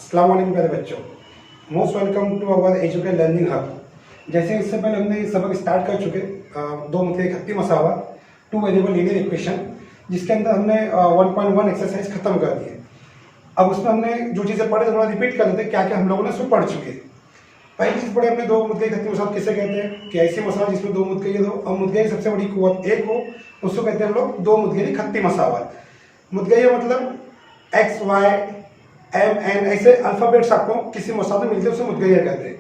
अस्सलाम वालेकुम प्यारे बच्चों, most welcome to our educate learning hub. जैसे इससे पहले हमने सबक स्टार्ट कर चुके दो मुद्दे खत्ती मसावा टू वेरिएबल लीनियर इक्वेशन, जिसके अंदर हमने 1.1 एक्सरसाइज खत्म कर दिए। अब उसमें हमने जो चीज़ें पढ़े थोड़ा रिपीट कर लेते क्या क्या हम लोगों ने उसमें पढ़ चुके। पहली चीज़ पढ़े हमने दो मुद्दे खत्ती मसावा किसे कहते हैं कि ऐसी मसावा जिसमें दो मुद्दे दो और मुद्दे की सबसे बड़ी कुव्वत एक हो, उसको कहते हैं हम लोग दो मुद्दे की खत्ती मसावा। मुद्दे मतलब एक्स वाई एम एन ऐसे अल्फाबेट्स आपको किसी मसावा में मिलते हैं, उसे मुद्गैया कहते हैं।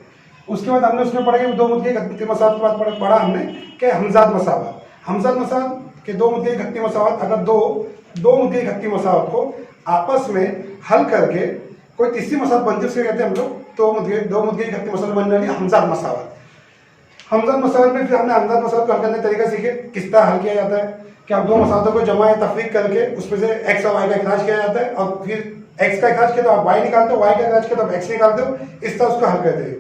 उसके बाद हमने उसमें पढ़ा कि दो मुद्दे खत्ती मसावा के बाद पढ़ा हमने कि हमजाद मसावा। हमजाद मसावा के दो मुद्दे खत्ती मसावा, अगर दो मुद्दे खत्ती मसावा को आपस में हल करके कोई तीसरी मसावा बनती है, उसके कहते हैं हम लोग दो मुद्दे खत्ती मसावा बनने वाली हमजाद मसावा। हमजाद मसावा में फिर हमने हमजाद मसावा को हल करने का तरीका सीखे, किस तरह हल किया जाता है कि आप दो मसालों को जमा या तफरीक करके उसमें से एक्स और वाई का इखराज किया जाता है, और फिर एक्स का इखराज किया तो आप वाई निकालते हो, वाई का इखराज किया तो आप एक्स निकालते हो, इस तरह उसको हल करते हैं।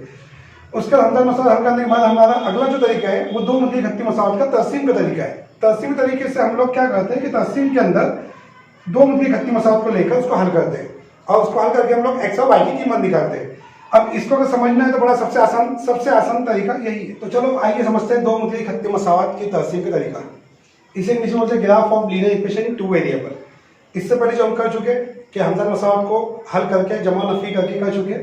उसके हमजाद मसाला हल करने के बाद हमारा अगला जो तरीका है वो दो मुद्दे खत्ती मसाला का तहसीम का तरीका है। तहसीम तरीके से हम लोग क्या करते हैं कि तहसीम के अंदर दो मुद्दे खत्ती मसाला को लेकर उसको हल करते हैं, और उसको हल करके हम लोग एक्स और वाई की कीमत निकालते हैं। अब इसको अगर समझना है तो बड़ा सबसे आसान तरीका यही है। तो चलो आइए समझते हैं दो मुद्दे खत्ती मसावत की तहसीम का तरीका। इसे इंग्लिश में बोलते हैं graph of linear equation in two variable. इससे पहले जो हम कर चुके कि हमजाद मसावत को हल करके जमा नफी करके कर चुके।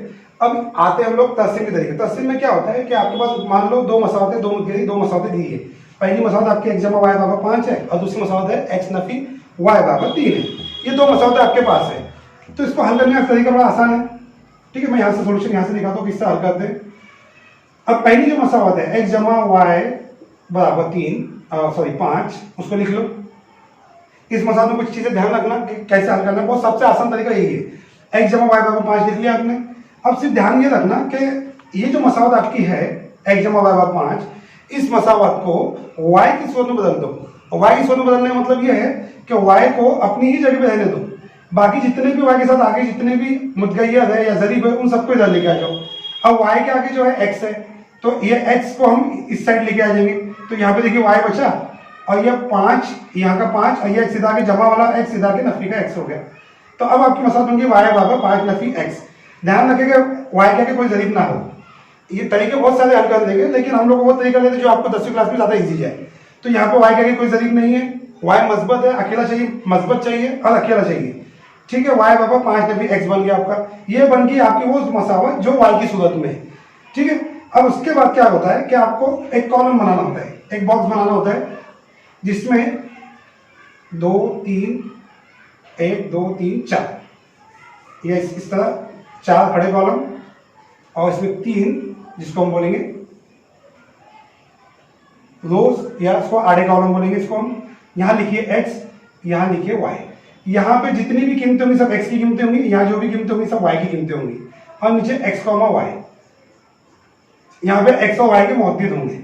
अब आते हम लोग तहसीम के तरीके। तहसीम में क्या होता है कि आपके पास मान लो दो मसावतें दो मसावतें दी है। पहली मसावत आपकी एक्स जमा वाई बराबर 5 है और दूसरी मसावत है एक्स नफी वाई बराबर 3 है। ये दो मसावतें आपके पास है, तो इसको हल करने का तरीका बड़ा आसान है। ठीक है, मैं यहाँ से सोल्यूशन यहाँ से दिखाता हूँ किससे हल करते हैं। अब पहली जो मसावत है एक्स जमा वाई बराबर 5, उसको लिख लो। इस मसावत में कुछ चीजें ध्यान रखना कि कैसे हल करना है। बहुत सबसे आसान तरीका यही है। एक्स जमा वाई बराबर 5 लिख लिया आपने। अब सिर्फ ध्यान ये रखना कि ये जो मसावत आपकी है एक्स जमा वाई बराबर 5, इस मसावत को वाई की सूरत में बदल दो। वाई की सूरत में बदलने का मतलब ये है कि वाई को अपनी ही जगह पे रहने दो, बाकी जितने भी वाई के साथ आगे जितने भी मुतगैय्यद है या ज़रीब है उन सबको इधर लेके आ जाओ। अब वाई के आगे जो है एक्स है, तो ये एक्स को हम इस साइड लेके आ जाएंगे। तो यहाँ पे देखिए वाई बचा और ये 5, यहाँ का 5 और ये सीधा के जमा वाला एक्स सीधा के नफी का एक्स हो गया। तो अब आपकी मसाला बन गई वाई बराबर 5 नफी एक्स। ध्यान रखिएगा वाई के आगे कोई ज़रीब ना हो। ये तरीके बहुत सारे हल कर देंगे, लेकिन हम लोग वो तरीका लेते जो आपको 10वीं क्लास में ज़्यादा ईजी जाए। तो यहाँ पे वाई के आगे कोई ज़रीब नहीं है, वाई मस्बत है, अकेला चाहिए, मस्बत चाहिए और अकेला चाहिए। ठीक है, वाई बराबर 5 नफी एक्स बन गया आपका। ये बन गई आपकी वो मसावत जो वाई की सूरत में है। ठीक है, अब उसके बाद क्या होता है कि आपको एक कॉलम बनाना होता है, एक बॉक्स बनाना होता है जिसमें 2 3 1 2 3 4 ये इस तरह 4 खड़े कॉलम, और इसमें 3 जिसको हम बोलेंगे रोज या इसको आड़े कॉलम बोलेंगे। इसको हम यहाँ लिखिए एक्स, यहाँ लिखिए वाई। यहाँ पे जितनी भी कीमतें होंगी सब एक्स की कीमतें होंगी, यहाँ जो भी कीमतें होंगी सब वाई की कीमतें होंगी, और नीचे एक्स कॉमा वाई, यहाँ पे एक्स और वाई के मौजूद होंगे।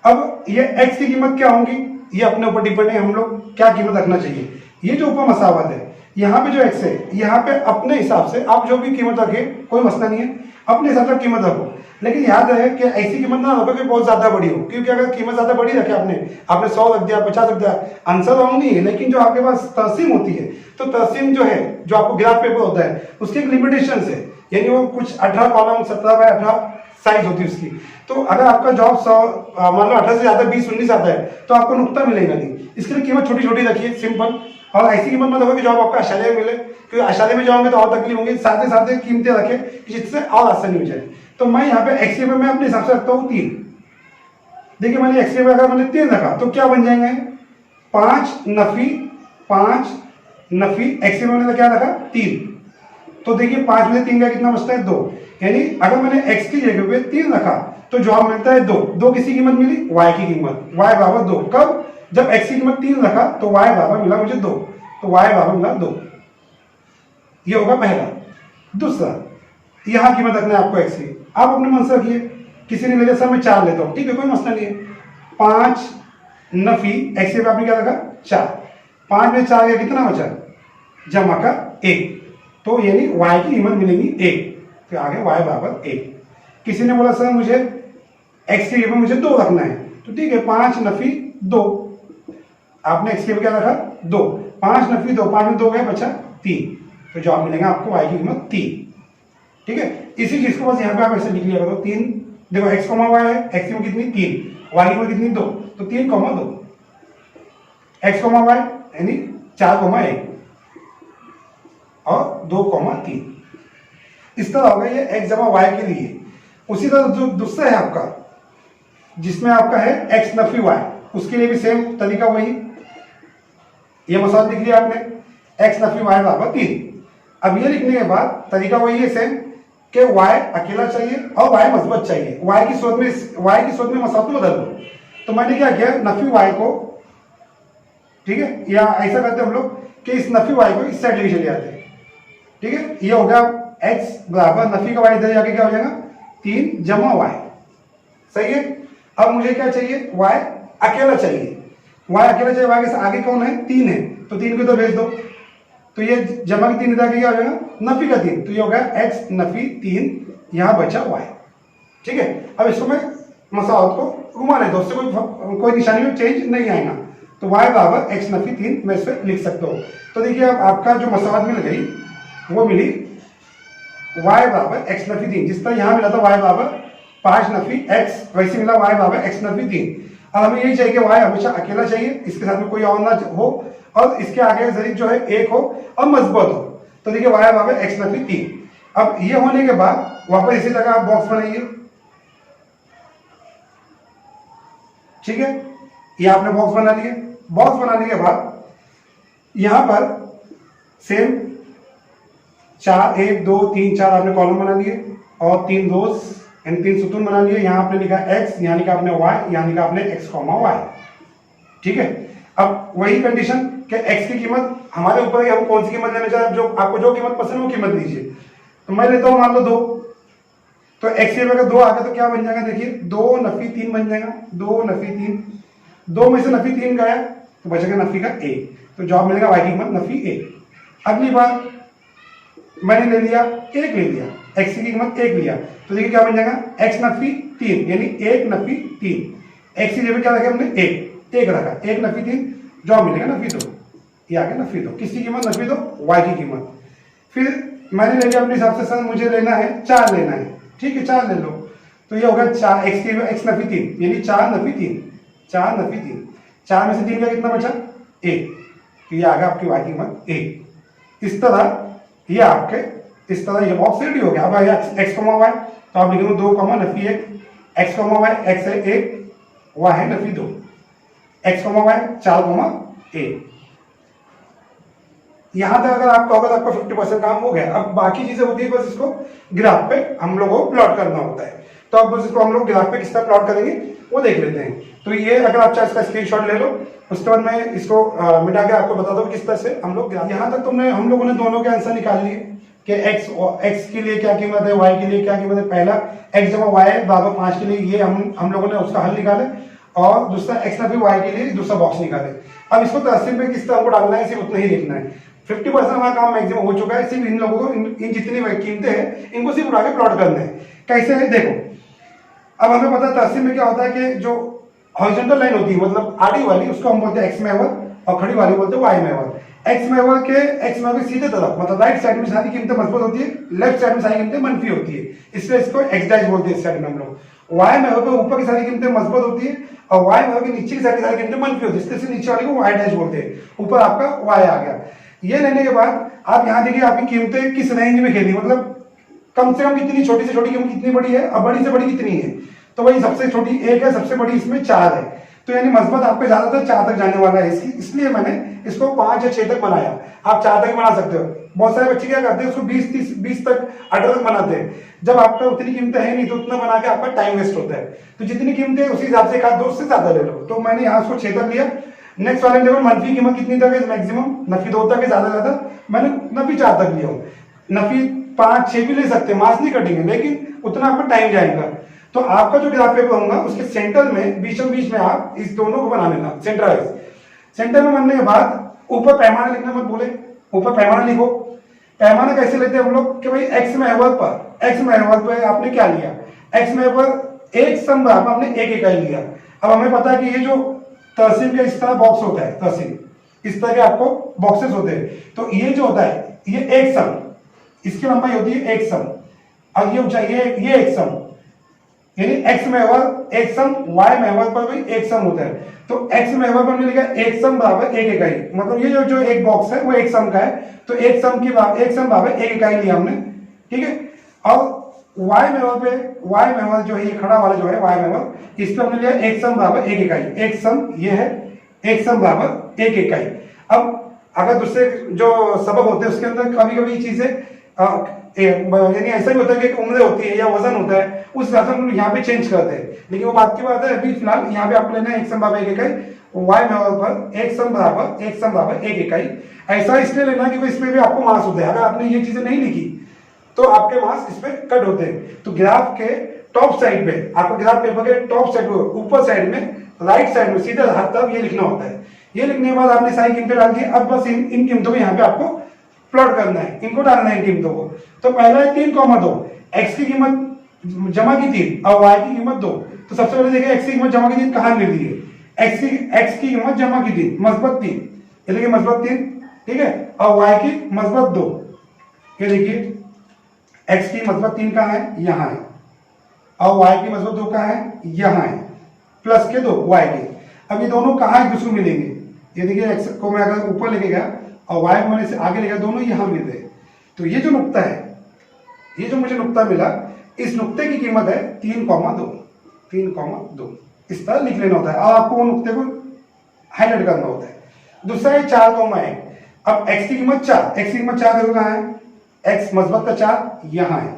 अब ये एक्स की कीमत क्या होंगी ये अपने ऊपर डिपेंड है, हम लोग क्या कीमत रखना चाहिए। ये जो ऊपर मसावत है यहाँ पे जो एक्स है, यहाँ पे अपने हिसाब से आप जो भी कीमत रखे कोई मसला नहीं है, अपने हिसाब से कीमत रखो। लेकिन याद रहे कि ऐसी कीमत ना रखो कि बहुत ज्यादा बड़ी हो, क्योंकि अगर कीमत ज्यादा बड़ी रखे आपने 100 रख दिया, 50 रख दिया, आंसर रॉन्ग नहीं है। लेकिन जो आपके पास तहसीम होती है, तो तहसीम जो है जो आपको ग्राफ पेपर होता है उसकी एक लिमिटेशन है, यानी वो कुछ 18 कॉलम 17 बाय 18 साइज होती है उसकी। तो अगर आपका जॉब 100 मान लो 18 से ज्यादा 20 19 आता है तो आपको नुकता मिलेगा नहीं। इसके लिए कीमत छोटी छोटी रखिए, सिंपल। और ऐसी कीमत मत रखो कि जॉब आपको आशालय में मिले, क्योंकि आशालय में जाओगे तो और तकलीफ होगी। साथ ही साथ कीमतें रखें कि जिससे और आसानी हो जाए। तो मैं यहाँ पे एक्स में मैं अपने हिसाब से रखता हूँ 3। देखिए मैंने एक्स में अगर मैंने 3 रखा तो क्या बन जाएंगे 5 नफी एक्स में मैंने क्या रखा 3। तो देखिए 5 में 3 का कितना बचता है 2। यानी अगर मैंने x की जगह पे 3 रखा तो जवाब मिलता है 2। 2 किसी कीमत मिली y की कीमत, y बराबर 2। कब? जब x की कीमत 3 रखा तो y बराबर मिला मुझे 2, तो y बराबर मिला 2। ये होगा पहला। दूसरा, यहाँ कीमत रखना है आपको x की, आप अपने मन से रखिए। किसी ने ले लिया सर मैं 4 लेता हूँ, ठीक है कोई मसला नहीं है। 5 नफी x पे आपने क्या रखा 4, 5 में 4 गया कितना बचा जमा का 1, तो यानी y की कीमत मिलेगी 1। फिर आगे y बराबर 1। किसी ने बोला सर मुझे x की कीमत मुझे 2 रखना है, तो ठीक है 5 नफी 2, आपने x की कीमत क्या रखा 2, 5 नफी 2, 5 में 2 गए बचा 3, तो जवाब मिलेगा आपको y की कीमत 3। ठीक है। इसी चीज को बस यहाँ पे आप ऐसे लिख लिया करो। 3 देखो x कॉमा y है, x की कितनी 3, y की कितनी 2, तो 3 कॉमा 2, x कॉमा y यानी 4 कॉमा 1 और 2 कॉमा 3। इस तरह होगा ये x जमा y के लिए। उसी तरह जो दूसरा है आपका जिसमें आपका है x नफी y, उसके लिए भी सेम तरीका वही, ये मसाला लिख लिया आपने x नफी y बराबर 3। अब ये लिखने के बाद तरीका वही है सेम कि y अकेला चाहिए और y मजबूत चाहिए। y की सूरत में मसाला बदल दो। तो मैंने क्या किया, नफी y को, ठीक है, या ऐसा करते हम लोग कि इस नफी y को इस साइड लेके चले जाते हैं, ठीक है। ये हो गया x बराबर नफी का y इधर जाके क्या हो जाएगा 3 जमा y, सही है। अब मुझे क्या चाहिए, y अकेला चाहिए, y अकेला चाहिए, y के आगे कौन है 3 है, तो 3 को तो भेज दो, तो ये जमा की 3 इधर क्या हो जाएगा नफी का 3, तो ये हो गया x नफी 3, यहां बचा y, ठीक है। अब इसको मैं मसावत को घुमाने दो, उससे कोई निशानी में चेंज नहीं आएगा, तो y बराबर x नफी 3 मैं इस पर लिख सकता हूँ। तो देखिए अब आपका जो मसावत मिल गई वो मिली y बराबर x नफी 3, जिस तरह यहाँ मिला था y बराबर 5 नफी x, वैसे मिला y बराबर x नफी 3। अब हमें यही चाहिए कि y हमेशा अकेला चाहिए, इसके साथ में कोई और ना हो और इसके आगे जरिए जो है 1 हो और मजबूत हो। तो देखिए y बराबर x नफी 3। अब ये होने के बाद वापस इसी जगह आप बॉक्स बनाइए, ठीक है। ये आपने बॉक्स बना लिए। बॉक्स बनाने के बाद यहां पर सेम 4 1 2 3 4 आपने कॉलम बना लिए और 3 रोज यानी 3 सुतून बना लिए। यहां आपने लिखा x, यहां लिखा आपने y, यहां लिखा आपने x कॉमा y, ठीक है। अब वही कंडीशन कि x की कीमत हमारे ऊपर है, हम कौन सी कीमत लेना चाहते हैं, जो आपको जो कीमत पसंद है वो कीमत लीजिए। तो मैं लेता हूं मान लो 2, तो x की जगह 2 आगे तो क्या बन जाएगा, देखिए 2 नफी 3 बन जाएगा, 2 नफी 3, 2 में से नफी 3 गया तो बचेगा नफी का a, तो जवाब मिलेगा y की कीमत नफी a। अगली बार मैंने ले लिया 1 ले लिया, x की कीमत 1 लिया, तो देखिए क्या बन जाएगा x नफी 3 यानी 1 नफी 3, x की जगह क्या रखा हमने 1 रखा, 1 नफी 3, जवाब मिलेगा नफी 2, ये आ गया नफी 2। किसकी कीमत नफी 2, y की कीमत। फिर मैंने ले लिया अपने हिसाब से, सर मुझे लेना है 4 लेना है, ठीक है 4 ले लो, तो ये होगा 4 x की x नफी 3 यानी 4 नफी 3, 4 नफी 3, 4 में से 3 का कितना बचा 1, तो ये आ गया आपकी y की कीमत 1। इस तरह ये आपके इस तरह ये बॉक्स रेडी हो गया। अब x कॉमा y, तो आप लिखेंगे 2 comma Nafi 1, x comma y, x है 1, y है Nafi 2, x comma y 4 comma 1। यहां तक अगर आपका होगा तो आपका 50% काम हो गया। अब बाकी चीजें होती है, बस इसको ग्राफ पे हम लोगों को प्लॉट करना होता है। तो अब बस इसको हम लोग ग्राफ पे किस तरह प्लॉट करेंगे वो देख लेते हैं। तो ये अगर आप चाहे इसका स्क्रीनशॉट ले लो, उसके बाद मैं इसको मिटा के आपको बता दूं किस तरह से हम लोग यहाँ तक तुमने हम लोगों ने दोनों के आंसर निकाल लिए कि x के लिए क्या कीमत है, y के लिए क्या कीमत है। पहला x जमा y बराबर 5 के लिए ये हम लोगों ने उसका हल निकाले, और दूसरा x नफी y के लिए दूसरा बॉक्स निकाले। अब इसको तहसील में किस तरह हमको डालना है, सिर्फ उतना ही लिखना है। 50% हमारा काम मैक्सिमम हो चुका है। सिर्फ इन लोगों को इन जितनी कीमतें हैं इनको सिर्फ उठा के प्लॉट करना है। कैसे है देखो, अब हमें पता है तहसील में क्या होता है कि जो हॉरिजॉन्टल लाइन होती है मतलब आड़ी वाली, उसको हम बोलते हैं एक्स महवर, और खड़ी वाली बोलते हैं वाई महवर। एक्स महवर के सीधे तरफ मतलब राइट साइड में सारी कीमतें मजबूत होती है, लेफ्ट साइड में सारी कीमतें मनफी होती है, इसलिए इसको एक्स डैश बोलते हैं। इस साइड में हम लोग वाई महवर पे ऊपर की सारी कीमतें मजबूत होती है और वाई महवर के नीचे की सारी कीमतें मनफी होती है, इसलिए नीचे वाली को वाई डैश बोलते हैं। ऊपर आपका वाई आ गया। ये लेने के बाद आप यहाँ देखिए आपकी कीमतें किस रेंज में खेली, मतलब कम से कम कितनी, छोटी से छोटी कीमत कितनी बड़ी है और बड़ी से बड़ी कितनी है। तो वही सबसे छोटी 1 है, सबसे बड़ी इसमें 4 है, तो यानी मजबूत आपके ज्यादातर 4 तक जाने वाला है। इसलिए मैंने इसको 5 या 6 तक बनाया। आप 4 तक बना सकते हो। बहुत सारे बच्चे क्या करते हैं उसको 20 तक 18 तक बनाते हैं। जब आपका उतनी कीमतें है नहीं तो उतना बना के आपका टाइम वेस्ट होता है। तो जितनी कीमतें उसी हिसाब से एक आध 2 से ज्यादा ले लो। तो मैंने यहाँ उसको 6 तक लिया। नेक्स्ट वाले देखो मनफी कीमत कितनी तक है, मैक्सिमम नफी 2 तक है, ज्यादा मैंने नफी 4 तक लिया हूँ। नफी 5 6 भी ले सकते हैं, मार्क्स नहीं कटेंगे, लेकिन उतना आपका टाइम जाएगा। तो आपका जो ग्राफ पेपर होगा उसके सेंटर में बीच में आप इस दोनों को बना लेना सेंटराइज। सेंटर में बनने के बाद ऊपर पैमाना लिखना मत भूले, ऊपर पैमाना लिखो। पैमाना कैसे लेते हैं हम लोग कि भाई एक्स महवर पर आपने क्या लिया, एक्स महवर एक सम बराबर आपने 1 इकाई लिया। अब हमें पता है कि ये जो तहसील का इस तरह बॉक्स होता है, तहसील इस तरह के आपको बॉक्सेस होते हैं। तो ये जो होता है ये एक सम, इसकी लंबाई होती है एक सम। और ये ऊंचाई ये एक सम, यानी x महवर एक सम, y महवर पर भी एक सम होता है। तो x महवर पर हमने लिखा एक सम बराबर एक इकाई, मतलब ये जो एक बॉक्स है वो एक सम का है, तो एक सम बराबर एक इकाई लिया हमने, ठीक है। और y महवर जो है ये खड़ा वाला जो है y महवर, इस पर हमने लिया एक सम बराबर एक इकाई, एक सम ये है एक सम बराबर एक इकाई। अब अगर दूसरे जो सबक होते हैं उसके अंदर कभी कभी चीजें यानी ऐसा भी होता है कि उम्र होती है या वजन होता है, उस हिसाब से हम यहाँ पे चेंज करते हैं, लेकिन वो बात की बात है। अभी फिलहाल यहाँ पे आपको लेना है एक सम बराबर एक इकाई, y महवर पर एक सम बराबर एक इकाई। ऐसा इसलिए लेना कि इसमें भी आपको मास होते हैं, अगर आपने ये चीजें नहीं लिखी तो आपके मास इसमें कट होते हैं। तो ग्राफ के टॉप साइड पे, आपको ग्राफ पेपर के टॉप साइड पे ऊपर साइड में राइट साइड में सीधे हाथ तरफ ये लिखना होता है। ये लिखने के बाद आपने सारी कीमतें डाल दी, अब बस इन कीमतों को यहाँ पे आपको प्लॉट करना है, इनको डालना है कीमतों को। तो पहला है 3,2, x की कीमत जमा की 3 और y की कीमत 2। तो सबसे पहले देखिए x की कीमत जमा की 3 कहाँ मिल रही है, x की कीमत जमा की 3 मस्बत 3, ये देखिए मस्बत 3, ठीक है, और y की मस्बत 2, ये देखिए x की मस्बत 3 कहाँ है, यहाँ है, और y की मस्बत 2 कहाँ है, यहाँ है, प्लस के 2 y के। अब ये दोनों कहाँ एक दूसरे को मिलेंगे, ये देखिए x को मैं अगर ऊपर लेके गया और y को मैंने से आगे लेकर, दोनों यहाँ मिल रहे। तो ये जो नुक्ता है, ये जो मुझे नुक्ता मिला, इस नुक्ते की कीमत है 3,2 इस तरह लिख लेना होता है, और आपको वो नुक्ते को हाईलाइट करना होता है। दूसरा है 4,1। अब x की कीमत 4, x की कीमत 4 देखो कहाँ है, x मस्बत का 4 यहाँ है,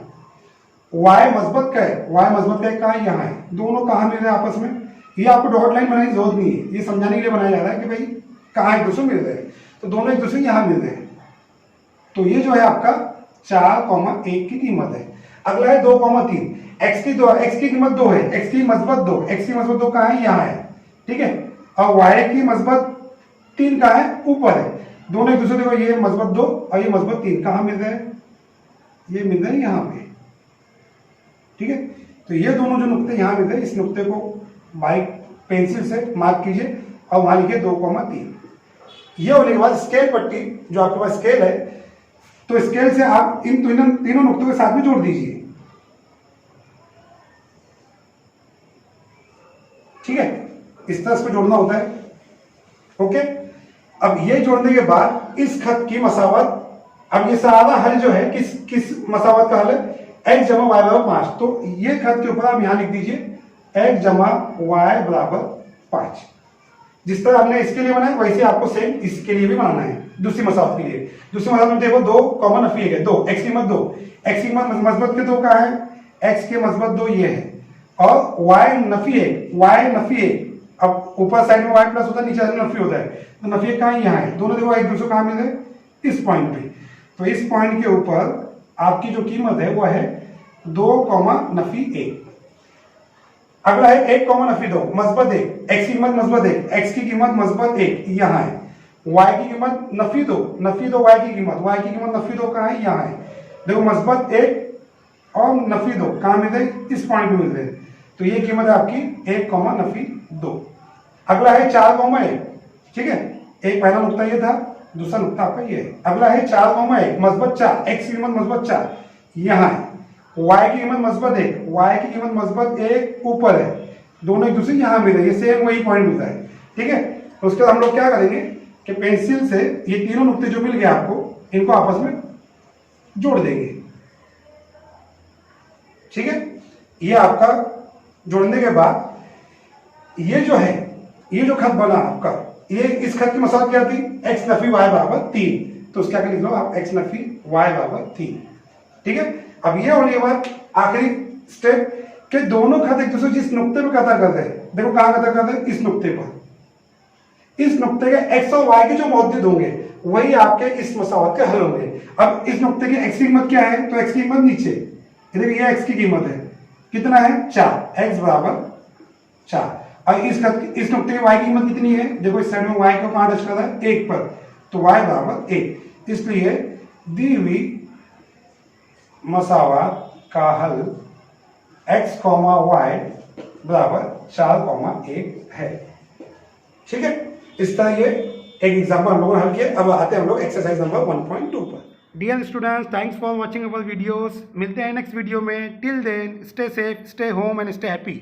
y मस्बत का है, y मस्बत का कहाँ है, यहाँ है। दोनों कहाँ मिल रहे हैं आपस में, ये आपको डॉट लाइन बनाने की जरूरत नहीं है, ये समझाने के लिए बनाया जा रहा है कि भाई कहाँ एक दूसरे मिल रहे हैं। तो दोनों एक दूसरे यहाँ मिल रहे हैं, तो ये जो है आपका 4,1 की कीमत है। अगला है 2,3, x की कीमत 2 है, x की मस्बत 2 कहाँ है, यहाँ है, ठीक है, और y की मस्बत 3 कहाँ है, ऊपर है। दोनों एक दूसरे देखो, ये मस्बत 2 और ये मस्बत 3 कहाँ मिल रहे हैं, ये मिल रहे हैं यहाँ पे, ठीक है। तो ये दोनों जो नुक्ते यहाँ मिल रहे हैं, इस नुक्ते को बाई पेंसिल से मार्क कीजिए और वहां लिखिए 2,3। ये होने के बाद स्केल पट्टी, जो आपके पास स्केल है, तो स्केल से आप इन तीनों नुक्तों के साथ में जोड़ दीजिए, ठीक है, इस तरह इसको जोड़ना होता है, ओके। अब ये जोड़ने के बाद इस खत की मसावत, अब ये सारा हल जो है किस मसावत का हल है, x जमा y बराबर 5। तो ये खत के ऊपर आप यहां लिख दीजिए x जमा y बराबर 5। जिस तरह आपने इसके लिए बनाया वैसे आपको सेम इसके लिए भी बनाना है, दूसरी मसावत के लिए। दूसरी मसावत में देखो 2 कॉमन नफी है, 2 x की कीमत 2, x की कीमत मस्बत के 2 का है, x के मस्बत 2 ये है, और y नफी है। अब ऊपर साइड में y प्लस होता है, नीचे साइड में नफी होता है, तो नफी कहाँ है, यहाँ है। दोनों देखो एक दूसरे कहाँ मिल रहे, इस पॉइंट पे। तो इस पॉइंट के ऊपर आपकी जो कीमत है वो है 2,1। अगला है 1,2 मस्बत 1, x की कीमत मस्बत 1, x की कीमत मस्बत 1 यहाँ है, y की कीमत नफी 2 y की कीमत नफी 2 कहाँ है, यहाँ है। देखो मस्बत 1 और नफी 2 कहाँ मिल रहे, इस पॉइंट पे मिल रहे। तो ये कीमत है आपकी 1,2। अगला है 4,1, ठीक है, एक पहला नुक्ता ये था, दूसरा नुक्ता आपका ये है। अगला है 4,1 मस्बत 4, x की कीमत मस्बत 4 यहाँ है, y की कीमत मस्बत 1 ऊपर है। दोनों एक दूसरे यहाँ मिल रहे, ये सेम वही पॉइंट मिलता है, ठीक है। तो उसके बाद हम लोग क्या करेंगे कि पेंसिल से ये तीनों नुक्ते जो मिल गए आपको, इनको आपस में जोड़ देंगे, ठीक है। ये आपका जोड़ने के बाद ये जो है, ये जो खत बना आपका, ये इस खत की मसावत क्या थी, x नफी y बराबर 3। तो उसके आगे लिख लो आप x नफी y बराबर 3, ठीक है। अब ये होने के बाद आखिरी स्टेप के दोनों खत एक दूसरे जिस नुक्ते पर कतर करते हैं, देखो कहां कतर करते हैं, इस नुक्ते पर। इस नुक्ते के x और y के जो मौजूद होंगे वही आपके इस मसावत के हल होंगे। अब इस नुक्ते की x की कीमत क्या है, तो x की कीमत नीचे, देखिए ये x की कीमत है, कितना है 4, x बराबर 4। और इस नुक्ते की y की कीमत कितनी है, देखो इस साइड में y को कहां टच कर रहा है, 1 पर, तो y बराबर 1। इसलिए दी हुई मसावत का हल x, y बराबर 4,1 है, ठीक है। इस तरह ये एक एग्जाम्पल हम लोगों ने हल किया। अब आते हैं हम लोग एक्सरसाइज नंबर 1.2 पर। Dear students, thanks for watching our videos. मिलते हैं नेक्स्ट वीडियो में। Till then stay safe, stay home and stay happy.